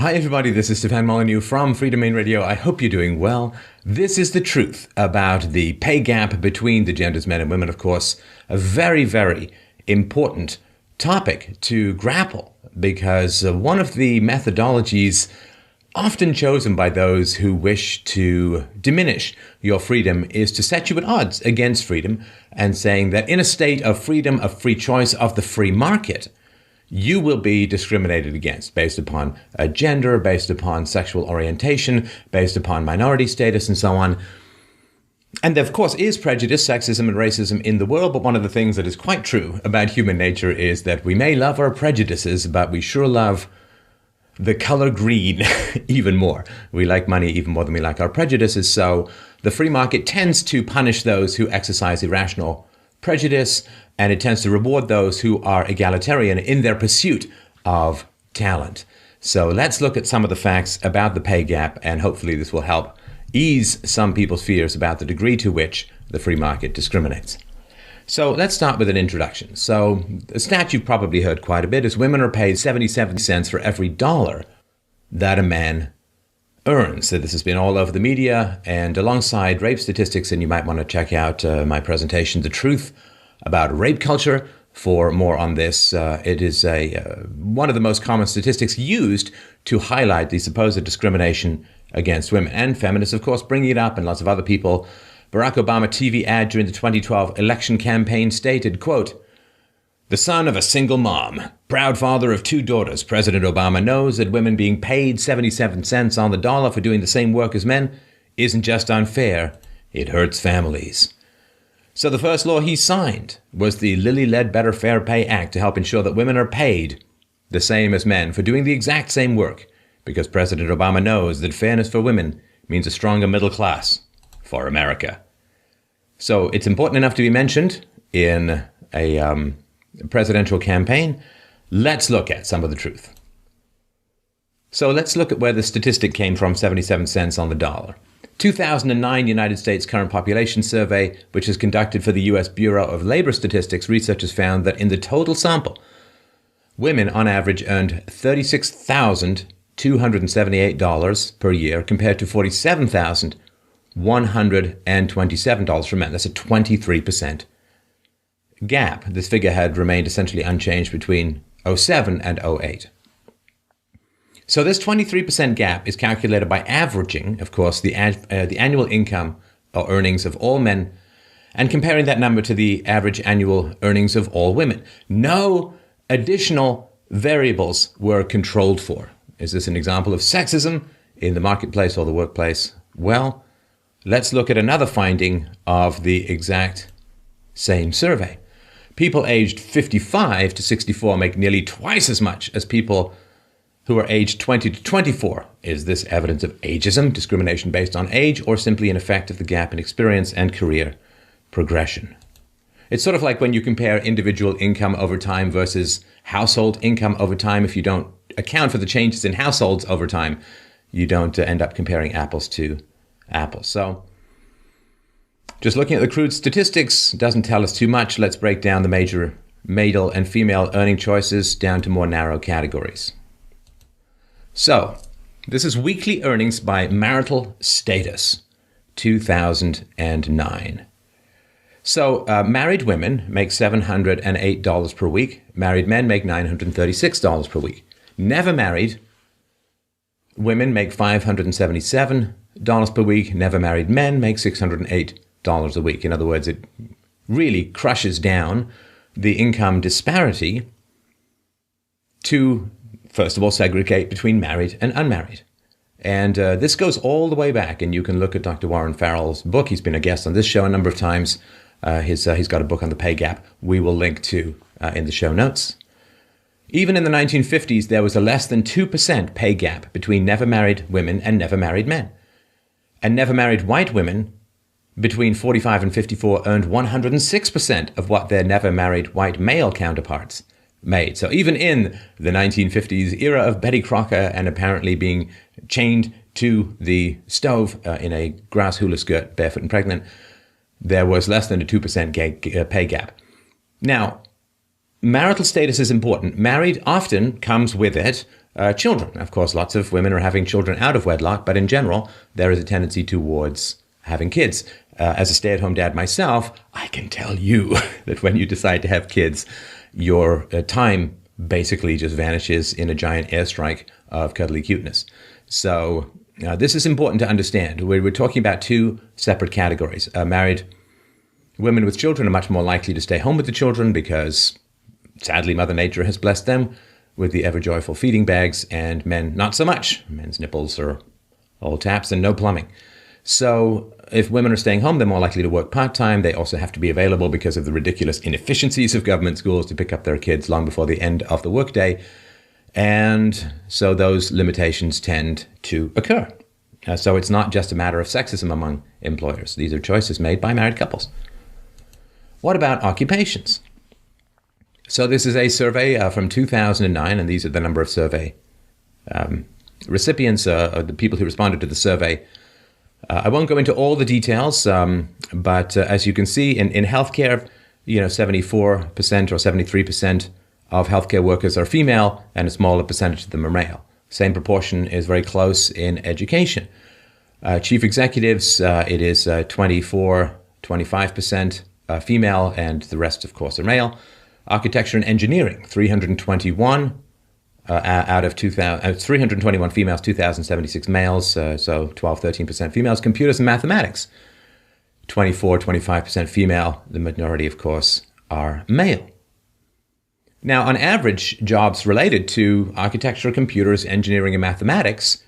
Hi, everybody. This is Stefan Molyneux from Freedomain Radio. I hope you're doing well. This is the truth about the pay gap between the genders, men and women. Of course, a very, very important topic to grapple because one of the methodologies often chosen by those who wish to diminish your freedom is to set you at odds against freedom and saying that in a state of freedom, of free choice, of the free market, you will be discriminated against based upon gender, based upon sexual orientation, based upon minority status, and so on. And there, of course, is prejudice, sexism, and racism in the world, but one of the things that is quite true about human nature is that we may love our prejudices, but we sure love the color green even more. We like money even more than we like our prejudices, so the free market tends to punish those who exercise irrational prejudice, and it tends to reward those who are egalitarian in their pursuit of talent. So let's look at some of the facts about the pay gap, and hopefully this will help ease some people's fears about the degree to which the free market discriminates. So let's start with an introduction. So a stat you've probably heard quite a bit is women are paid 77 cents for every dollar that a man earns. So this has been all over the media, and alongside rape statistics, and you might want to check out my presentation, The Truth About Rape Culture, for more on this. It is one of the most common statistics used to highlight the supposed discrimination against women. And feminists, of course, bringing it up, and lots of other people. Barack Obama TV ad during the 2012 election campaign stated, quote, "The son of a single mom, proud father of 2 daughters, President Obama knows that women being paid 77 cents on the dollar for doing the same work as men isn't just unfair, it hurts families." So the first law he signed was the Lilly Ledbetter Fair Pay Act to help ensure that women are paid the same as men for doing the exact same work, because President Obama knows that fairness for women means a stronger middle class for America. So it's important enough to be mentioned in a presidential campaign. Let's look at some of the truth. So let's look at where the statistic came from, 77 cents on the dollar. 2009 United States Current Population Survey, which is conducted for the U.S. Bureau of Labor Statistics, researchers found that in the total sample, women on average earned $36,278 per year compared to $47,127 for men. That's a 23% gap. This figure had remained essentially unchanged between 2007 and 2008. So this 23% gap is calculated by averaging, of course, the annual income or earnings of all men and comparing that number to the average annual earnings of all women. No additional variables were controlled for. Is this an example of sexism in the marketplace or the workplace? Well, let's look at another finding of the exact same survey. People aged 55 to 64 make nearly twice as much as people who are aged 20 to 24. Is this evidence of ageism, discrimination based on age, or simply an effect of the gap in experience and career progression? It's sort of like when you compare individual income over time versus household income over time. If you don't account for the changes in households over time, you don't end up comparing apples to apples. So just looking at the crude statistics doesn't tell us too much. Let's break down the major male and female earning choices down to more narrow categories. So this is weekly earnings by marital status, 2009. So married women make $708 per week. Married men make $936 per week. Never married women make $577 per week. Never married men make $608 a week. In other words, it really crushes down the income disparity to, first of all, segregate between married and unmarried. And this goes all the way back, and you can look at Dr. Warren Farrell's book. He's been a guest on this show a number of times. He's got a book on the pay gap we will link to in the show notes. Even in the 1950s, there was a less than 2% pay gap between never married women and never married men. And never married white women between 45 and 54 earned 106% of what their never married white male counterparts made. So even in the 1950s era of Betty Crocker and apparently being chained to the stove in a grass hula skirt, barefoot and pregnant, there was less than a 2% pay gap. Now, marital status is important. Married often comes with it children. Of course, lots of women are having children out of wedlock, but in general, there is a tendency towards having kids. As a stay-at-home dad myself, I can tell you that when you decide to have kids, your time basically just vanishes in a giant airstrike of cuddly cuteness. So this is important to understand. We're talking about two separate categories. Married women with children are much more likely to stay home with the children because, sadly, Mother Nature has blessed them with the ever-joyful feeding bags, and men not so much. Men's nipples are all taps and no plumbing. So if women are staying home, they're more likely to work part-time. They also have to be available because of the ridiculous inefficiencies of government schools to pick up their kids long before the end of the workday. And so those limitations tend to occur. So it's not just a matter of sexism among employers. These are choices made by married couples. What about occupations? So this is a survey from 2009, and these are the number of survey recipients, the people who responded to the survey. I won't go into all the details, but as you can see, in healthcare, 74% or 73% of healthcare workers are female, and a smaller percentage of them are male. Same proportion is very close in education. Chief executives, it is 25% female, and the rest, of course, are male. Architecture and engineering, 321 out of 321 females, 2,076 males, so 12-13% females. Computers and mathematics, 25% female. The majority, of course, are male. Now, on average, jobs related to architecture, computers, engineering, and mathematics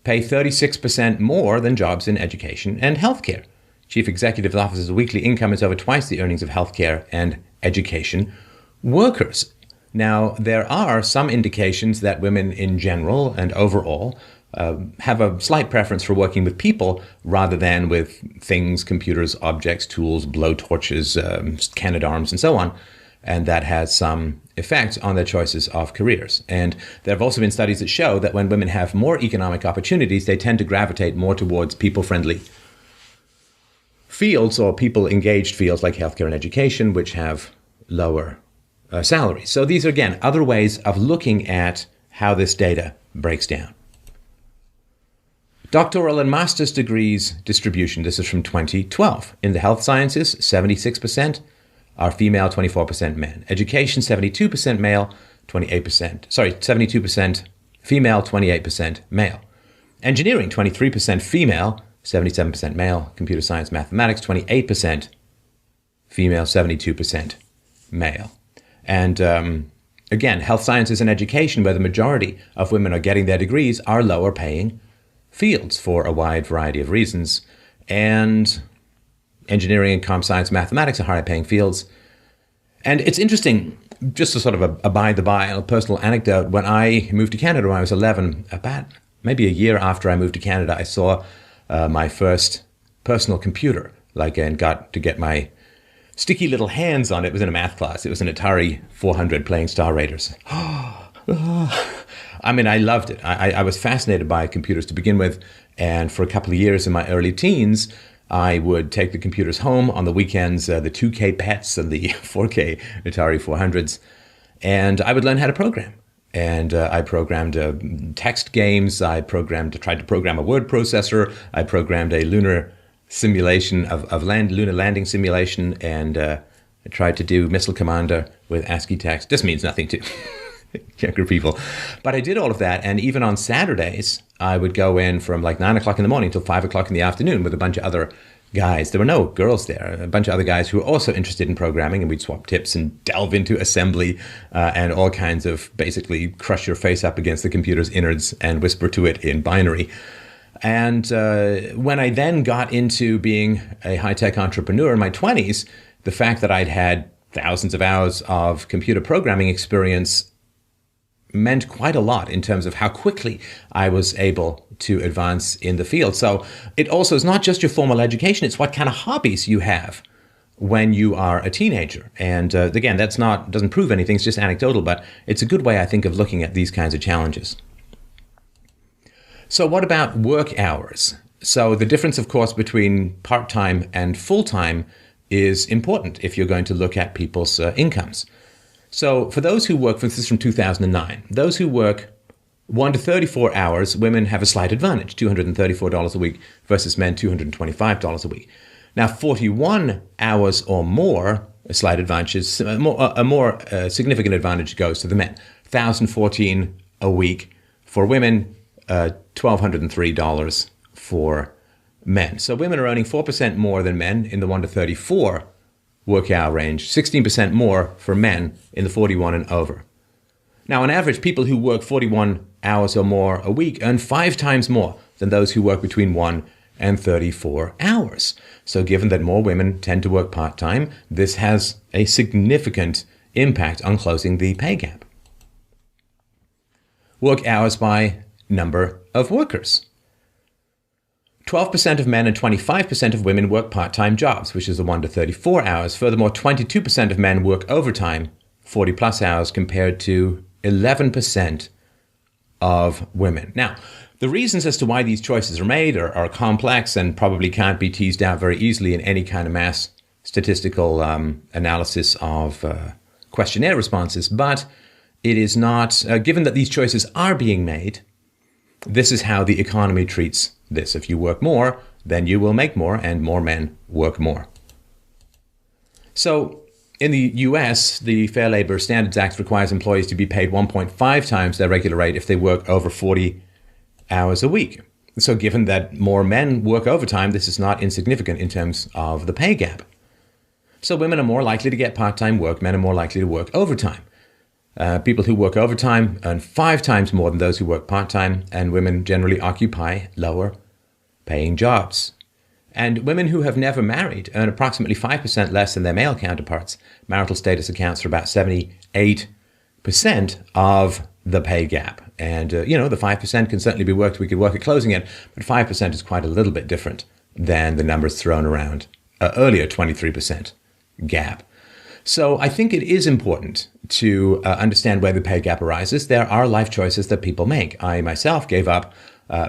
pay 36% more than jobs in education and healthcare. Chief Executive Officer's weekly income is over twice the earnings of healthcare and education workers. Now, there are some indications that women in general and overall have a slight preference for working with people rather than with things, computers, objects, tools, blowtorches, Canadarms, and so on. And that has some effect on their choices of careers. And there have also been studies that show that when women have more economic opportunities, they tend to gravitate more towards people-friendly fields or people-engaged fields like healthcare and education, which have lower salaries. So these are, again, other ways of looking at how this data breaks down. Doctoral and master's degrees distribution. This is from 2012. In the health sciences, 76% are female, 24% men. Education, 72% male, 72% female, 28% male. Engineering, 23% female, 77% male. Computer science, mathematics, 28% female, 72% male. And again, health sciences and education, where the majority of women are getting their degrees, are lower paying fields for a wide variety of reasons. And engineering and comp science, mathematics are higher paying fields. And it's interesting, just a sort of a by-the-by, a personal anecdote. When I moved to Canada when I was 11, about maybe a year after I moved to Canada, I saw my first personal computer, and got to get my sticky little hands on it. It was in a math class. It was an Atari 400 playing Star Raiders. I mean, I loved it. I was fascinated by computers to begin with. And for a couple of years in my early teens, I would take the computers home on the weekends, the 2K Pets and the 4K Atari 400s, and I would learn how to program. And I programmed text games. I tried to program a word processor. I programmed a lunar simulation of lunar landing simulation, and I tried to do Missile Commander with ASCII text. This means nothing to younger people, but I did all of that. And even on Saturdays, I would go in from 9 o'clock in the morning till 5 o'clock in the afternoon with a bunch of other guys. There were no girls there, a bunch of other guys who were also interested in programming, and we'd swap tips and delve into assembly and all kinds of basically crush your face up against the computer's innards and whisper to it in binary. And when I then got into being a high-tech entrepreneur in my 20s, the fact that I'd had thousands of hours of computer programming experience meant quite a lot in terms of how quickly I was able to advance in the field. So it also is not just your formal education, it's what kind of hobbies you have when you are a teenager. And again, doesn't prove anything, it's just anecdotal, but it's a good way, I think, of looking at these kinds of challenges. So what about work hours? So the difference, of course, between part-time and full-time is important if you're going to look at people's incomes. So for those who work, this is from 2009, those who work 1 to 34 hours, women have a slight advantage, $234 a week versus men, $225 a week. Now, 41 hours or more, a slight advantage, a more significant advantage goes to the men. $1,014 a week for women, $1,203 for men. So women are earning 4% more than men in the 1 to 34 work hour range, 16% more for men in the 41 and over. Now, on average, people who work 41 hours or more a week earn 5 times more than those who work between 1 and 34 hours. So given that more women tend to work part-time, this has a significant impact on closing the pay gap. Work hours by number of workers. 12% of men and 25% of women work part-time jobs, which is the 1 to 34 hours. Furthermore, 22% of men work overtime, 40 plus hours, compared to 11% of women. Now, the reasons as to why these choices are made are complex and probably can't be teased out very easily in any kind of mass statistical analysis of questionnaire responses. But it is not, given that these choices are being made, this is how the economy treats this. If you work more, then you will make more, and more men work more. So in the US, the Fair Labor Standards Act requires employees to be paid 1.5 times their regular rate if they work over 40 hours a week. So given that more men work overtime, this is not insignificant in terms of the pay gap. So women are more likely to get part-time work, men are more likely to work overtime. People who work overtime earn 5 times more than those who work part-time, and women generally occupy lower paying jobs. And women who have never married earn approximately 5% less than their male counterparts. Marital status accounts for about 78% of the pay gap. And, the 5% can certainly be worked. We could work at closing it, but 5% is quite a little bit different than the numbers thrown around earlier, 23% gap. So I think it is important to understand where the pay gap arises. There are life choices that people make. I myself gave up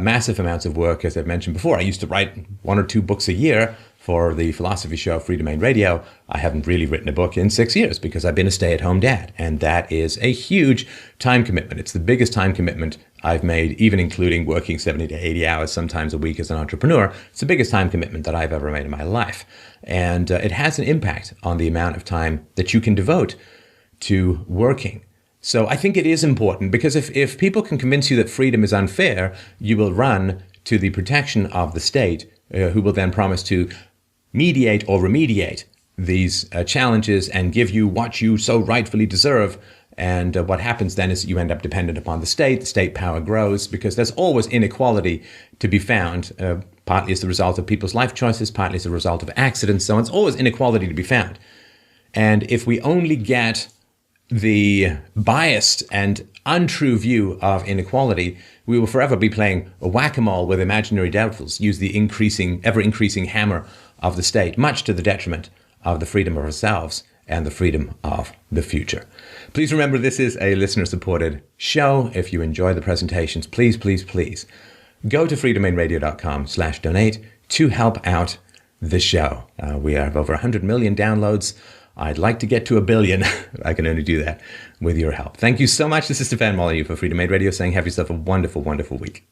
massive amounts of work, as I've mentioned before. I used to write 1 or 2 books a year for the philosophy show Free Domain Radio. I haven't really written a book in 6 years because I've been a stay-at-home dad, and that is a huge time commitment. It's the biggest time commitment I've made, even including working 70 to 80 hours sometimes a week as an entrepreneur. It's the biggest time commitment that I've ever made in my life, and it has an impact on the amount of time that you can devote to working. So I think it is important, because if people can convince you that freedom is unfair, you will run to the protection of the state, who will then promise to mediate or remediate these challenges and give you what you so rightfully deserve. And what happens then is you end up dependent upon the state power grows, because there's always inequality to be found, partly as the result of people's life choices, partly as a result of accidents, so it's always inequality to be found. And if we only get the biased and untrue view of inequality, we will forever be playing whack-a-mole with imaginary devils, use the ever-increasing hammer of the state, much to the detriment of the freedom of ourselves and the freedom of the future. Please remember, this is a listener-supported show. If you enjoy the presentations, please, please, please go to freedomainradio.com/donate to help out the show. We have over 100 million downloads. I'd like to get to 1 billion. I can only do that with your help. Thank you so much. This is Stefan Molyneux for Free Domain Radio saying have yourself a wonderful, wonderful week.